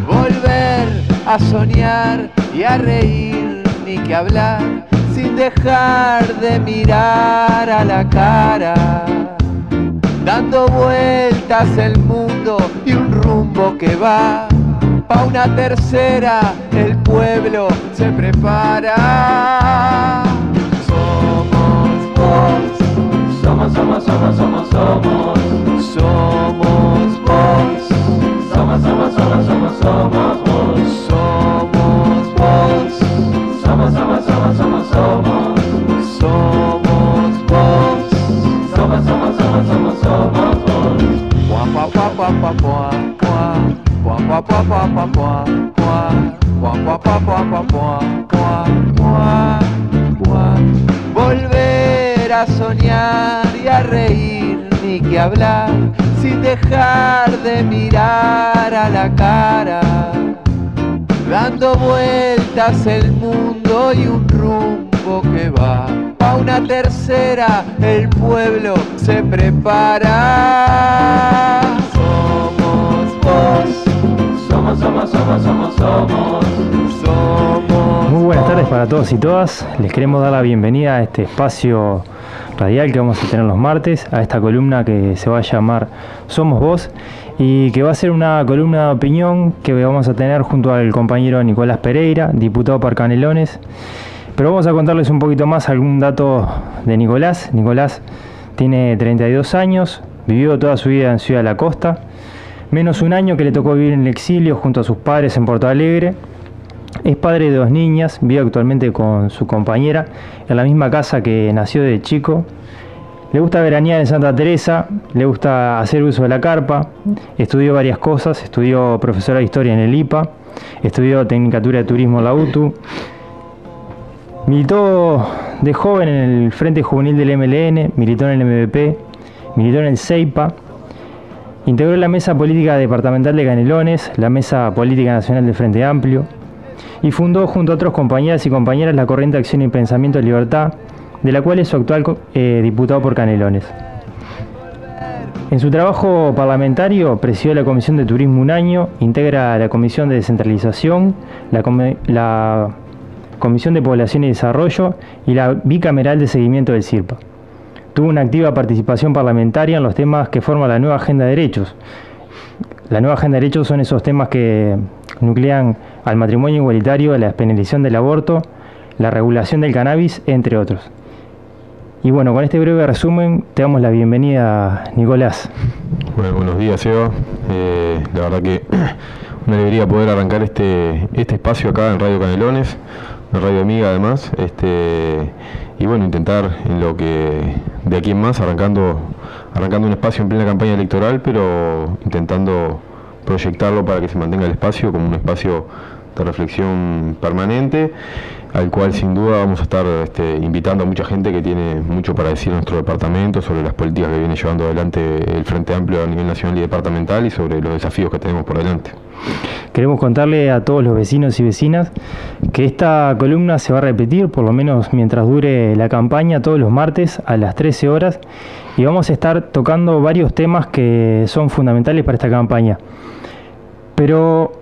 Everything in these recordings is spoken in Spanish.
Volver a soñar y a reír, ni que hablar, sin dejar de mirar a la cara, dando vueltas el mundo y un rumbo que va pa' una tercera, el pueblo se prepara. Somos vos, somos vos, somos vos, somos vos, somos vos, somos vos, volver a soñar y a reír, ni que hablar, sin dejar de mirar a la cara, dando vueltas el mundo y un rumbo que va a una tercera, el pueblo se prepara. Somos vos, somos. Muy buenas tardes para todos y todas. Les queremos dar la bienvenida a este espacio radial que vamos a tener los martes, a esta columna que se va a llamar Somos Vos y que va a ser una columna de opinión que vamos a tener junto al compañero Nicolás Pereira, diputado por Canelones. Pero vamos a contarles un poquito más algún dato de Nicolás. Nicolás tiene 32 años, vivió toda su vida en Ciudad de la Costa, menos un año que le tocó vivir en el exilio junto a sus padres en Porto Alegre. Es padre de 2 niñas, vive actualmente con su compañera en la misma casa que nació de chico. Le gusta veranear en Santa Teresa, le gusta hacer uso de la carpa, estudió varias cosas, estudió profesora de historia en el IPA, estudió Tecnicatura de Turismo en la UTU, militó de joven en el Frente Juvenil del MLN, militó en el MVP, militó en el CEIPA, integró la Mesa Política Departamental de Canelones, la Mesa Política Nacional del Frente Amplio, y fundó junto a otros compañeras y compañeras la Corriente Acción y Pensamiento de Libertad, de la cual es su actual diputado por Canelones. En su trabajo parlamentario presidió la Comisión de Turismo un año, integra la Comisión de Descentralización, la Comisión de Población y Desarrollo y la Bicameral de Seguimiento del CIRPA. Tuvo una activa participación parlamentaria en los temas que forman la nueva Agenda de Derechos. La nueva Agenda de Derechos son esos temas que nuclean al matrimonio igualitario, la despenalización del aborto, la regulación del cannabis, entre otros. Y bueno, con este breve resumen te damos la bienvenida, Nicolás. Bueno, buenos días, Eva. La verdad que una alegría poder arrancar este espacio acá en Radio Canelones, una radio amiga además, y bueno, intentar en lo que de aquí en más, arrancando un espacio en plena campaña electoral, pero intentando proyectarlo para que se mantenga el espacio como un espacio de reflexión permanente, al cual sin duda vamos a estar invitando a mucha gente que tiene mucho para decir en nuestro departamento sobre las políticas que viene llevando adelante el Frente Amplio a nivel nacional y departamental y sobre los desafíos que tenemos por delante. Queremos contarle a todos los vecinos y vecinas que esta columna se va a repetir por lo menos mientras dure la campaña todos los martes a las 13 horas y vamos a estar tocando varios temas que son fundamentales para esta campaña. Pero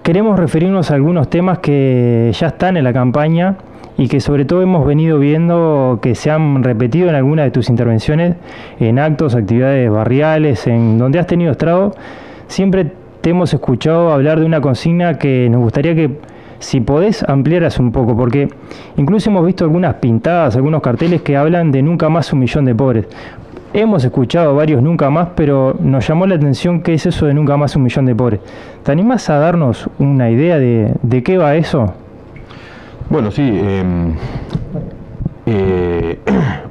queremos referirnos a algunos temas que ya están en la campaña y que sobre todo hemos venido viendo que se han repetido en algunas de tus intervenciones, en actos, actividades barriales, en donde has tenido estrado. Siempre te hemos escuchado hablar de una consigna que nos gustaría que, si podés, ampliaras un poco, porque incluso hemos visto algunas pintadas, algunos carteles que hablan de nunca más 1 millón de pobres. Hemos escuchado varios nunca más, pero nos llamó la atención qué es eso de nunca más 1 millón de pobres. ¿Te animás a darnos una idea de qué va eso? Bueno, sí.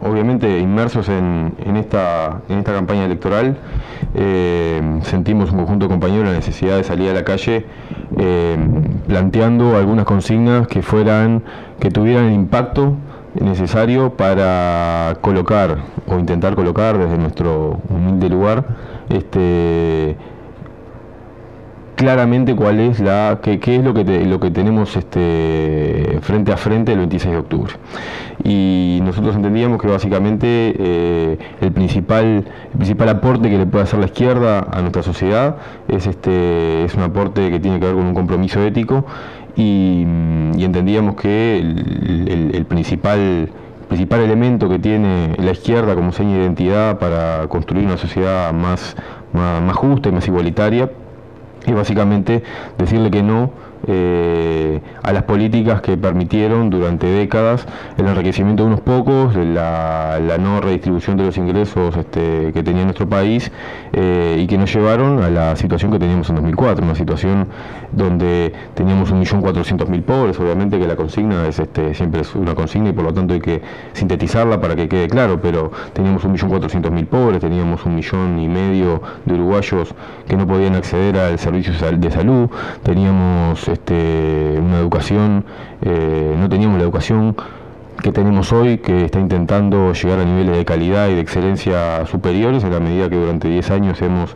Obviamente inmersos en esta campaña electoral, sentimos un conjunto de compañeros la necesidad de salir a la calle planteando algunas consignas que tuvieran el impacto necesario para colocar o intentar colocar desde nuestro humilde lugar claramente cuál es qué es lo que tenemos frente a frente el 26 de octubre. Y nosotros entendíamos que básicamente el principal aporte que le puede hacer la izquierda a nuestra sociedad es un aporte que tiene que ver con un compromiso ético, y entendíamos que el principal elemento que tiene la izquierda como seña de identidad para construir una sociedad más justa y más igualitaria es básicamente decirle que no a las políticas que permitieron durante décadas el enriquecimiento de unos pocos, la no redistribución de los ingresos que tenía nuestro país, y que nos llevaron a la situación que teníamos en 2004, una situación donde teníamos 1.400.000 pobres. Obviamente que la consigna siempre es una consigna y por lo tanto hay que sintetizarla para que quede claro, pero teníamos 1.400.000 pobres, teníamos 1,5 millones de uruguayos que no podían acceder al servicio de salud, teníamos una educación, no teníamos la educación que tenemos hoy, que está intentando llegar a niveles de calidad y de excelencia superiores en la medida que durante 10 años hemos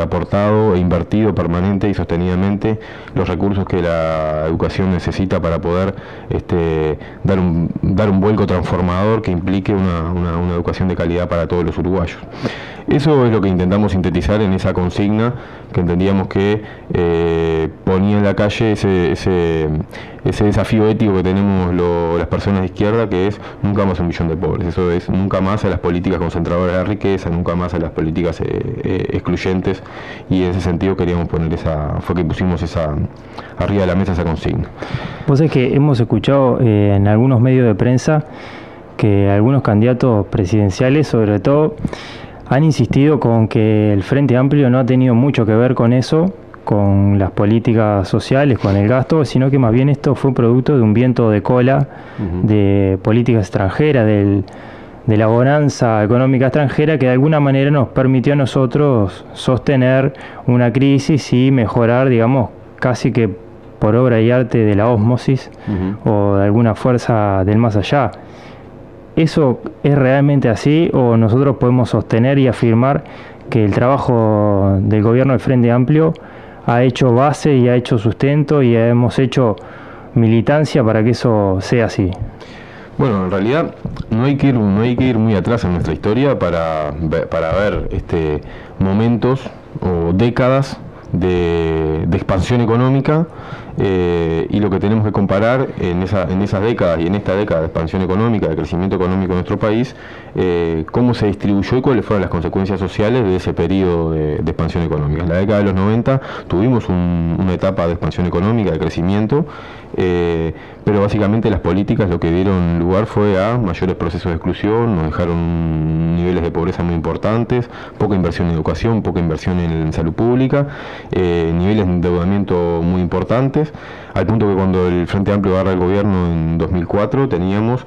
aportado e invertido permanente y sostenidamente los recursos que la educación necesita para poder dar un vuelco transformador que implique una educación de calidad para todos los uruguayos. Eso es lo que intentamos sintetizar en esa consigna, que entendíamos que ponía en la calle ese desafío ético que tenemos las personas de izquierda, que es nunca más 1 millón de pobres. Eso es nunca más a las políticas concentradoras de la riqueza, nunca más a las políticas excluyentes, y en ese sentido queríamos poner fue que pusimos arriba de la mesa esa consigna. Vos sabés que hemos escuchado en algunos medios de prensa que algunos candidatos presidenciales, sobre todo, han insistido con que el Frente Amplio no ha tenido mucho que ver con eso, con las políticas sociales, con el gasto, sino que más bien esto fue producto de un viento de cola de política extranjera, de la bonanza económica extranjera, que de alguna manera nos permitió a nosotros sostener una crisis y mejorar, digamos, casi que por obra y arte de la ósmosis o de alguna fuerza del más allá. ¿Eso es realmente así, o nosotros podemos sostener y afirmar que el trabajo del gobierno del Frente Amplio ha hecho base y ha hecho sustento y hemos hecho militancia para que eso sea así? Bueno, en realidad no hay que ir muy atrás en nuestra historia para ver momentos o décadas de expansión económica, y lo que tenemos que comparar en esas décadas y en esta década de expansión económica, de crecimiento económico en nuestro país, cómo se distribuyó y cuáles fueron las consecuencias sociales de ese periodo de expansión económica. En la década de los 90 tuvimos una etapa de expansión económica, de crecimiento, pero básicamente las políticas lo que dieron lugar fue a mayores procesos de exclusión, nos dejaron niveles de pobreza muy importantes, poca inversión en educación, poca inversión en salud pública, niveles de endeudamiento muy importantes, al punto que cuando el Frente Amplio agarra el gobierno en 2004 teníamos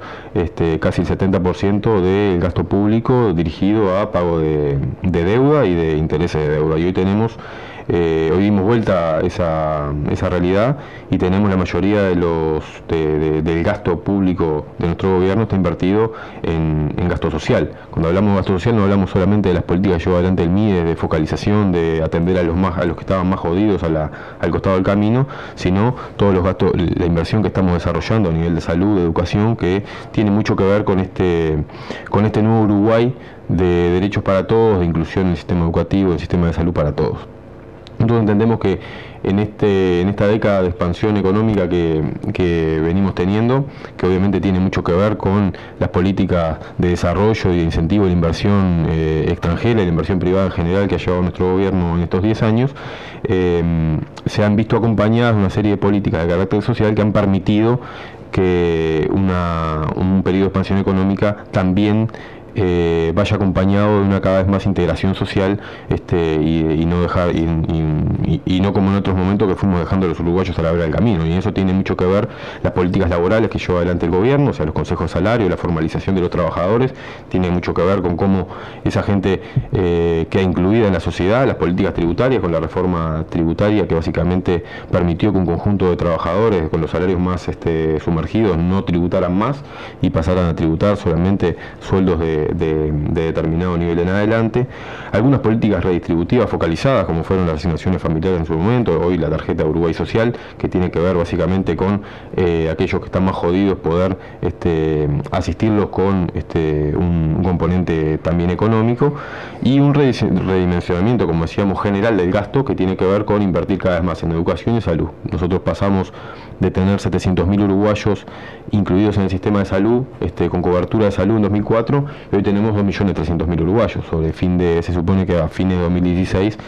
casi el 70% del gasto público dirigido a pago de deuda y de intereses de deuda, y hoy dimos vuelta esa realidad y tenemos la mayoría del gasto público de nuestro gobierno está invertido en gasto social. Cuando hablamos de gasto social no hablamos solamente de las políticas que lleva adelante el MIDE, de focalización, de atender a los que estaban más jodidos al costado del camino, sino todos los gastos, la inversión que estamos desarrollando a nivel de salud, de educación, que tiene mucho que ver con este nuevo Uruguay de derechos para todos, de inclusión en el sistema educativo, en el sistema de salud para todos. Entonces entendemos que en esta década de expansión económica que venimos teniendo, que obviamente tiene mucho que ver con las políticas de desarrollo y de incentivo de la inversión extranjera y la inversión privada en general que ha llevado nuestro gobierno en estos 10 años, se han visto acompañadas de una serie de políticas de carácter social que han permitido que un periodo de expansión económica también vaya acompañado de una cada vez más integración social, y no como en otros momentos que fuimos dejando a los uruguayos a la vera del camino. Y eso tiene mucho que ver las políticas laborales que lleva adelante el gobierno, o sea, los consejos de salario, la formalización de los trabajadores, tiene mucho que ver con cómo esa gente queda incluida en la sociedad, las políticas tributarias, con la reforma tributaria que básicamente permitió que un conjunto de trabajadores con los salarios más sumergidos no tributaran más y pasaran a tributar solamente sueldos de de determinado nivel en adelante, algunas políticas redistributivas focalizadas, como fueron las asignaciones familiares en su momento, hoy la tarjeta Uruguay Social, que tiene que ver básicamente con aquellos que están más jodidos, poder asistirlos con un componente también económico, y un redimensionamiento, como decíamos, general del gasto, que tiene que ver con invertir cada vez más en educación y salud. Nosotros pasamos de tener 700.000 uruguayos incluidos en el sistema de salud, con cobertura de salud en 2004, y hoy tenemos 2.300.000 uruguayos. Se supone que a fines de 2016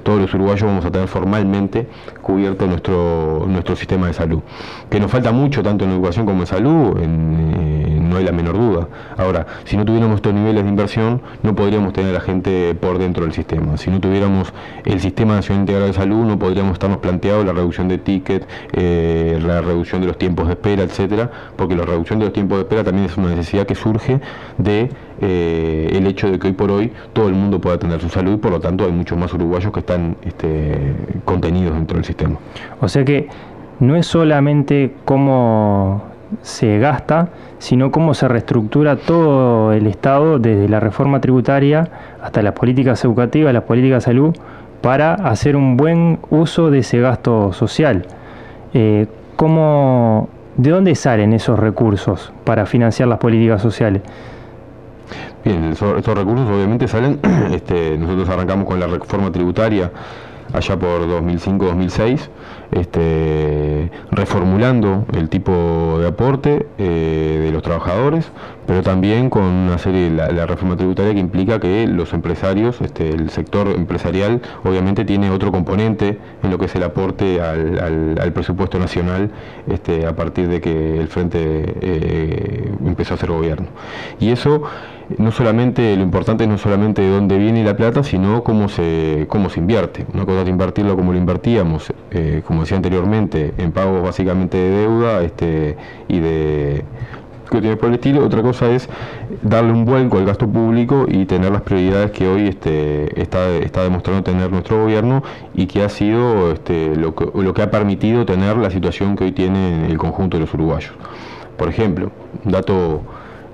todos los uruguayos vamos a tener formalmente cubierto nuestro sistema de salud. Que nos falta mucho, tanto en educación como en salud, no hay la menor duda. Ahora, si no tuviéramos estos niveles de inversión, no podríamos tener a la gente por dentro del sistema. Si no tuviéramos el Sistema Nacional Integral de Salud, no podríamos estarnos planteando la reducción de ticket, la reducción de los tiempos de espera, etcétera, porque la reducción de los tiempos de espera también es una necesidad que surge de el hecho de que hoy por hoy todo el mundo pueda tener su salud, y por lo tanto hay muchos más uruguayos que están contenidos dentro del sistema. O sea que no es solamente cómo se gasta, sino cómo se reestructura todo el Estado, desde la reforma tributaria hasta las políticas educativas, las políticas de salud, para hacer un buen uso de ese gasto social. ¿De dónde salen esos recursos para financiar las políticas sociales? Bien, estos recursos obviamente salen, nosotros arrancamos con la reforma tributaria allá por 2005-2006, reformulando el tipo de aporte de los trabajadores, pero también con una serie, la reforma tributaria que implica que los empresarios, el sector empresarial obviamente tiene otro componente en lo que es el aporte al presupuesto nacional a partir de que el Frente empezó a ser gobierno. Y eso, no solamente, lo importante no solamente de dónde viene la plata, sino cómo se invierte. Una cosa es invertirlo como lo invertíamos, como decía anteriormente, en pagos básicamente de deuda y de cuestiones por el estilo. Otra cosa es darle un vuelco al gasto público y tener las prioridades que hoy está demostrando tener nuestro gobierno, y que ha sido lo que ha permitido tener la situación que hoy tiene el conjunto de los uruguayos. Por ejemplo, un dato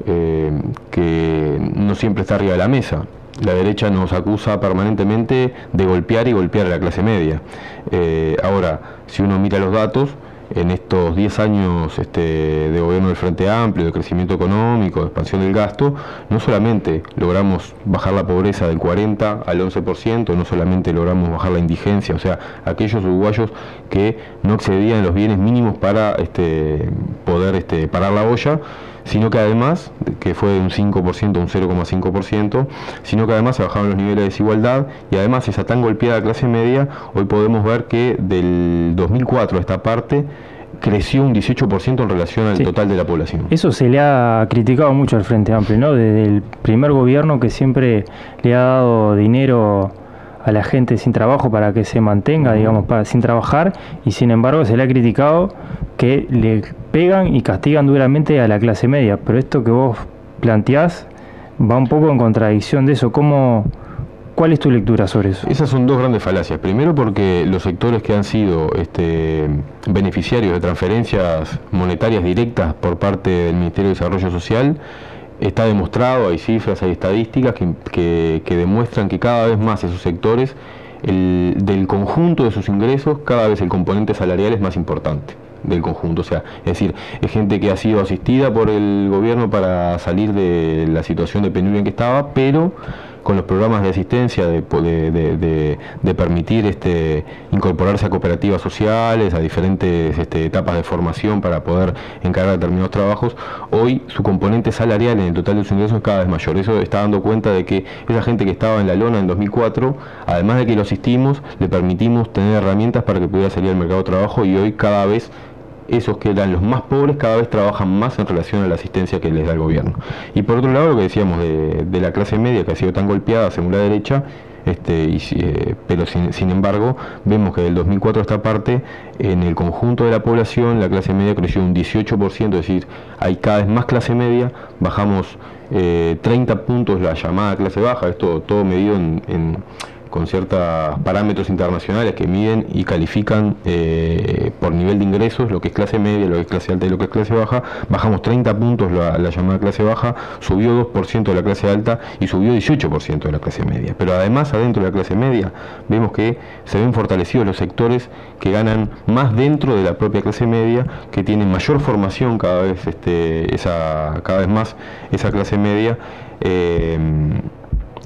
que no siempre está arriba de la mesa: la derecha nos acusa permanentemente de golpear a la clase media. Ahora, si uno mira los datos, en estos 10 años de gobierno del Frente Amplio, de crecimiento económico, de expansión del gasto, no solamente logramos bajar la pobreza del 40 al 11%, no solamente logramos bajar la indigencia, o sea, aquellos uruguayos que no excedían los bienes mínimos para poder parar la olla, sino que además, que fue de un 5% a un 0,5%, sino que además se bajaron los niveles de desigualdad, y además esa tan golpeada clase media, hoy podemos ver que del 2004 a esta parte creció un 18% en relación al total de la población. Eso se le ha criticado mucho al Frente Amplio, ¿no? Desde el primer gobierno, que siempre le ha dado dinero a la gente sin trabajo para que se mantenga, digamos, sin trabajar, y sin embargo se le ha criticado que le pegan y castigan duramente a la clase media. Pero esto que vos planteás va un poco en contradicción de eso. ¿Cuál es tu lectura sobre eso? Esas son dos grandes falacias. Primero, porque los sectores que han sido beneficiarios de transferencias monetarias directas por parte del Ministerio de Desarrollo Social, está demostrado, hay cifras, hay estadísticas que demuestran que cada vez más esos sectores, del conjunto de sus ingresos, cada vez el componente salarial es más importante del conjunto. O sea, es decir, es gente que ha sido asistida por el gobierno para salir de la situación de penuria en que estaba, pero con los programas de asistencia, de permitir incorporarse a cooperativas sociales, a diferentes etapas de formación para poder encargar determinados trabajos, hoy su componente salarial en el total de sus ingresos es cada vez mayor. Eso está dando cuenta de que esa gente que estaba en la lona en 2004, además de que lo asistimos, le permitimos tener herramientas para que pudiera salir al mercado de trabajo, y hoy cada vez esos que eran los más pobres cada vez trabajan más en relación a la asistencia que les da el gobierno. Y por otro lado, lo que decíamos de la clase media, que ha sido tan golpeada según la derecha, pero sin embargo vemos que del 2004 a esta parte, en el conjunto de la población, la clase media creció un 18%, es decir, hay cada vez más clase media, bajamos 30 puntos la llamada clase baja, esto todo medido con ciertos parámetros internacionales que miden y califican por nivel de ingresos lo que es clase media, lo que es clase alta y lo que es clase baja. Bajamos 30 puntos la llamada clase baja, subió 2% de la clase alta y subió 18% de la clase media. Pero además, adentro de la clase media, vemos que se ven fortalecidos los sectores que ganan más dentro de la propia clase media, que tienen mayor formación cada vez más esa clase media.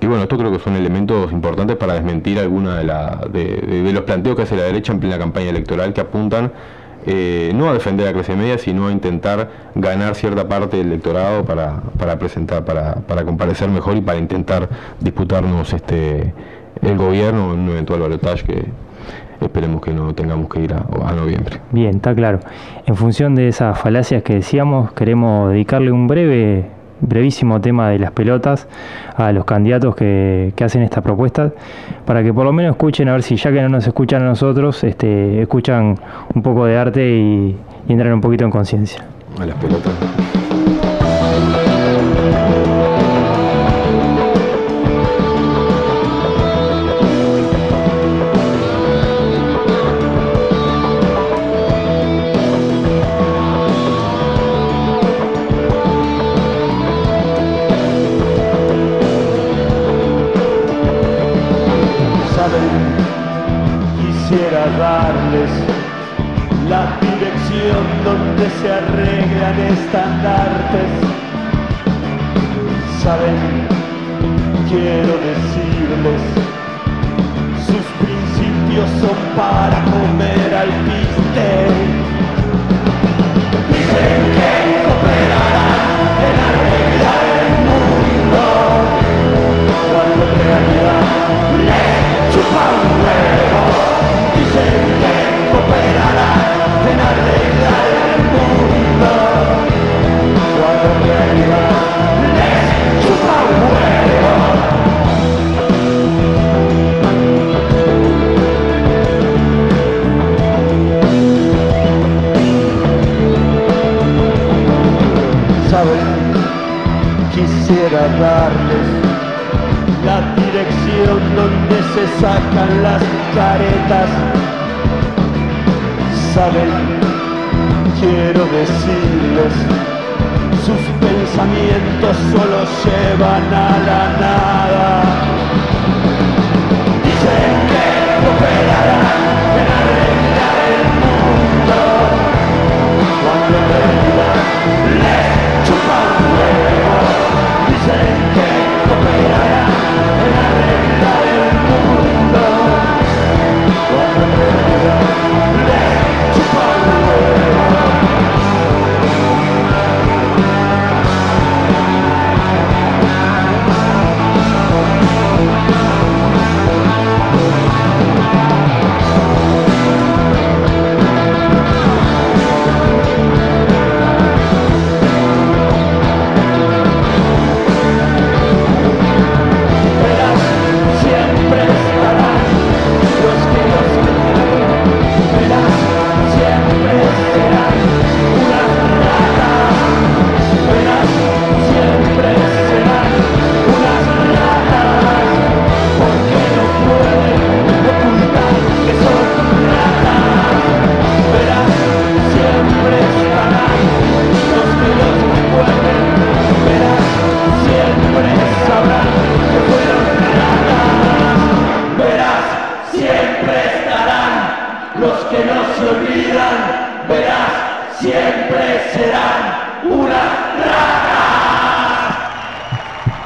Y bueno, esto creo que son elementos importantes para desmentir alguna de los planteos que hace la derecha en plena campaña electoral, que apuntan no a defender a la clase media, sino a intentar ganar cierta parte del electorado para presentar, para comparecer mejor y para intentar disputarnos el gobierno en un eventual balotaje que esperemos que no tengamos que ir a noviembre. Bien, está claro. En función de esas falacias que decíamos, queremos dedicarle un brevísimo tema de las pelotas a los candidatos que hacen esta propuesta, para que por lo menos escuchen, a ver si ya que no nos escuchan a nosotros, escuchan un poco de arte y entran un poquito en conciencia. A las pelotas. Quisiera darles la dirección donde se arreglan estandartes. Saben, quiero decirles, sus principios son para comer al piste. Dicen que cooperarán en arreglar el mundo, cuando en realidad les chupa un huevo. Dicen que cooperarán en arreglar el mundo, cuando en realidad les chupa un huevo. Saben, quisiera darles la dirección donde se sacan las caretas. Saben, quiero decirles, sus pensamientos solo llevan a la nada. Dicen que cooperarán en arreglar el mundo, cuando en realidad les chupa un huevo. Dicen que cooperarán en arreglar el mundo, cuando en realidad les chupa un huevo.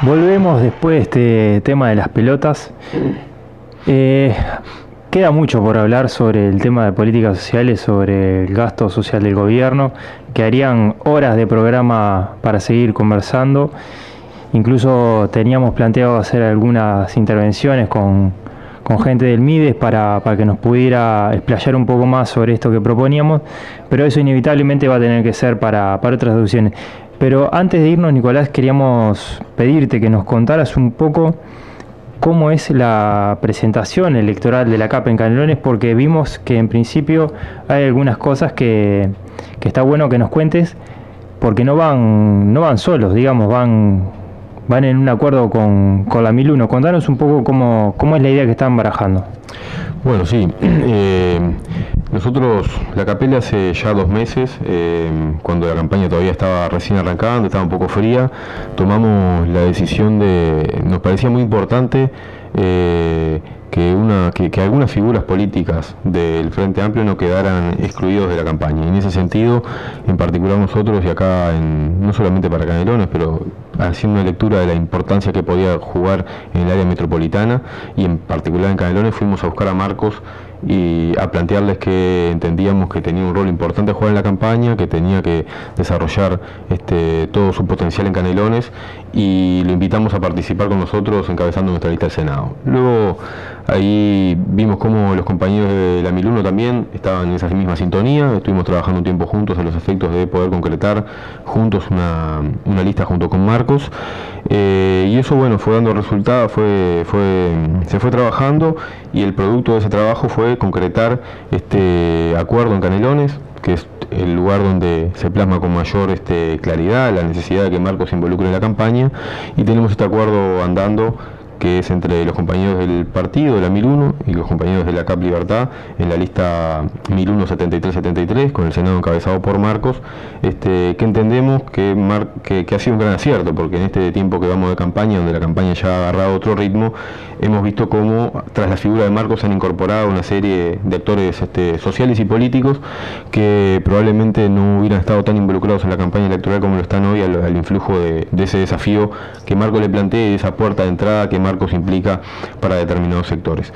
Volvemos después de este tema de las pelotas. Queda mucho por hablar sobre el tema de políticas sociales, sobre el gasto social del gobierno, que harían horas de programa para seguir conversando. Incluso teníamos planteado hacer algunas intervenciones con gente del MIDES para que nos pudiera explayar un poco más sobre esto que proponíamos, pero eso inevitablemente va a tener que ser para otras opciones. Pero antes de irnos, Nicolás, queríamos pedirte que nos contaras un poco cómo es la presentación electoral de la CAP en Canelones, porque vimos que en principio hay algunas cosas que está bueno que nos cuentes, porque no van solos, digamos, van van en un acuerdo con la 1001. Contanos un poco cómo es la idea que están barajando. Bueno, sí. Nosotros, la Capelle, hace ya 2 meses, cuando la campaña todavía estaba recién arrancando, estaba un poco fría, tomamos la decisión nos parecía muy importante que algunas figuras políticas del Frente Amplio no quedaran excluidos de la campaña. Y en ese sentido, en particular nosotros, y acá no solamente para Canelones, pero haciendo una lectura de la importancia que podía jugar en el área metropolitana, y en particular en Canelones, fuimos a buscar a Marcos y a plantearles que entendíamos que tenía un rol importante a jugar en la campaña, que tenía que desarrollar todo su potencial en Canelones, y lo invitamos a participar con nosotros encabezando nuestra lista del Senado. Luego ahí vimos cómo los compañeros de la 1001 también estaban en esa misma sintonía, estuvimos trabajando un tiempo juntos a los efectos de poder concretar juntos una lista junto con Marcos, y eso, bueno, fue dando resultados, se fue trabajando, y el producto de ese trabajo fue concretar este acuerdo en Canelones, que es el lugar donde se plasma con mayor claridad la necesidad de que Marcos se involucre en la campaña, y tenemos este acuerdo andando, que es entre los compañeros del partido de la 1001 y los compañeros de la CAP Libertad en la lista 1001-73-73, con el Senado encabezado por Marcos, que entendemos que ha sido un gran acierto, porque en este tiempo que vamos de campaña, donde la campaña ya ha agarrado otro ritmo, hemos visto cómo tras la figura de Marcos se han incorporado una serie de actores sociales y políticos que probablemente no hubieran estado tan involucrados en la campaña electoral como lo están hoy, al influjo de ese desafío que Marcos le plantea y de esa puerta de entrada que Marcos implica para determinados sectores.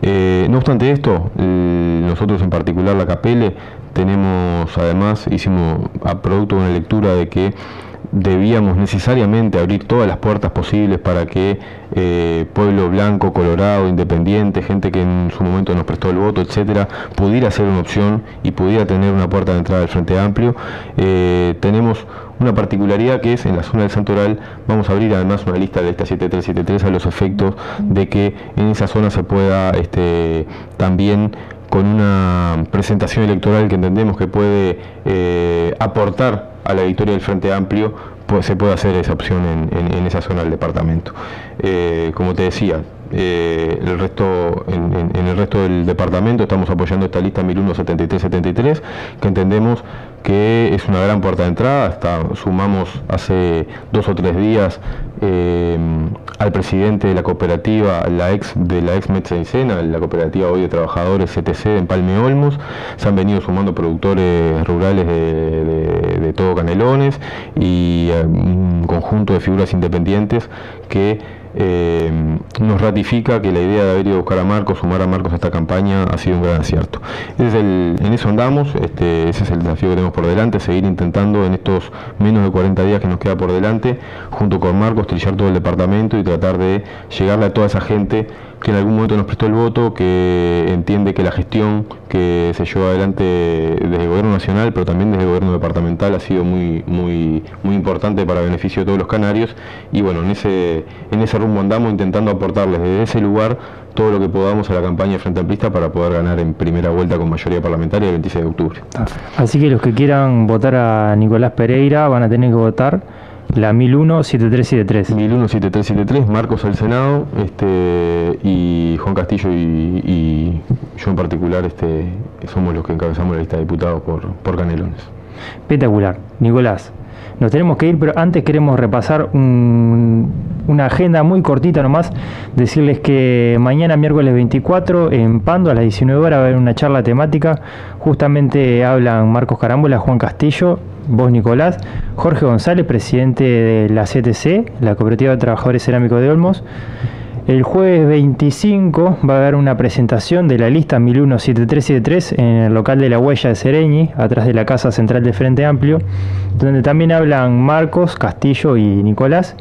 No obstante esto, nosotros en particular la Capelle tenemos, además, hicimos a producto de una lectura de que debíamos necesariamente abrir todas las puertas posibles para que pueblo blanco, colorado, independiente, gente que en su momento nos prestó el voto, etcétera, pudiera ser una opción y pudiera tener una puerta de entrada del Frente Amplio. Tenemos una particularidad, que es en la zona del Santoral vamos a abrir además una lista de esta 7373 a los efectos de que en esa zona se pueda también, con una presentación electoral que entendemos que puede aportar a la victoria del Frente Amplio, pues se puede hacer esa opción en esa zona del departamento. Como te decía, en el resto del departamento estamos apoyando esta lista 1001-73-73, que entendemos que es una gran puerta de entrada. Sumamos hace 2 o 3 días al presidente de la cooperativa, la ex Metzencena, la cooperativa hoy de trabajadores CTC en Palme Olmos. Se han venido sumando productores rurales de todo Canelones y un conjunto de figuras independientes que nos ratifica que la idea de haber ido a buscar a Marcos, sumar a Marcos a esta campaña, ha sido un gran acierto. En eso andamos, ese es el desafío que tenemos por delante, seguir intentando en estos menos de 40 días que nos queda por delante, junto con Marcos, trillar todo el departamento y tratar de llegarle a toda esa gente que en algún momento nos prestó el voto, que entiende que la gestión que se llevó adelante desde el gobierno nacional, pero también desde el gobierno departamental, ha sido muy importante para beneficio de todos los canarios. Y bueno, en ese rumbo andamos, intentando aportarles desde ese lugar todo lo que podamos a la campaña Frente Amplista para poder ganar en primera vuelta con mayoría parlamentaria el 26 de octubre. Así que los que quieran votar a Nicolás Pereira van a tener que votar la 1001-7373. 1001-7373, Marcos al Senado, y Juan Castillo y yo en particular somos los que encabezamos la lista de diputados por Canelones. Espectacular. Nicolás, nos tenemos que ir, pero antes queremos repasar una agenda muy cortita nomás. Decirles que mañana, miércoles 24, en Pando, a las 19 horas, va a haber una charla temática. Justamente hablan Marcos Carámbola, Juan Castillo, vos, Nicolás, Jorge González, presidente de la CTC, la Cooperativa de Trabajadores Cerámicos de Olmos. El jueves 25 va a haber una presentación de la lista 1001-7373 en el local de La Huella de Sereñi, atrás de la Casa Central del Frente Amplio, donde también hablan Marcos, Castillo y Nicolás.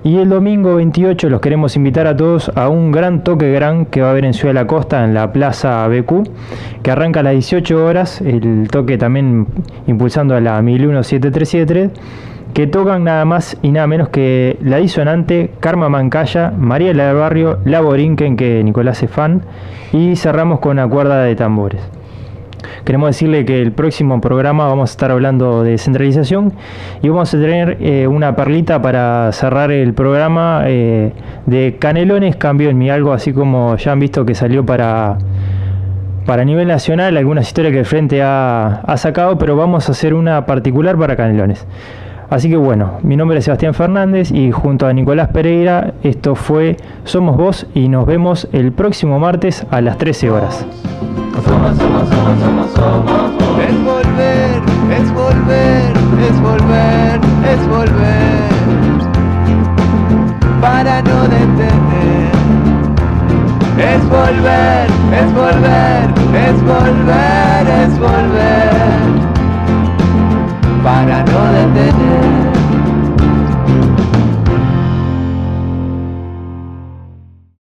Y el domingo 28 los queremos invitar a todos a un gran toque gran que va a haber en Ciudad de la Costa, en la Plaza BQ, que arranca a las 18 horas, el toque también impulsando a la 1001-7373, que tocan nada más y nada menos que La Disonante, Karma Mancaya, Mariela del Barrio, La Borinquen, que Nicolás es fan, y cerramos con Acuerda de Tambores. queremos decirle que el próximo programa vamos a estar hablando de descentralización y vamos a tener una perlita para cerrar el programa de Canelones Cambio en mí, algo así como ya han visto que salió para nivel nacional, algunas historias que el Frente ha sacado, pero vamos a hacer una particular para Canelones. Así que bueno, mi nombre es Sebastián Fernández y junto a Nicolás Pereira, esto fue Somos Voz y nos vemos el próximo martes a las 13 horas. Es volver, es volver, es volver, es volver, para no detener. Es volver, es volver, es volver, es volver, para no detener.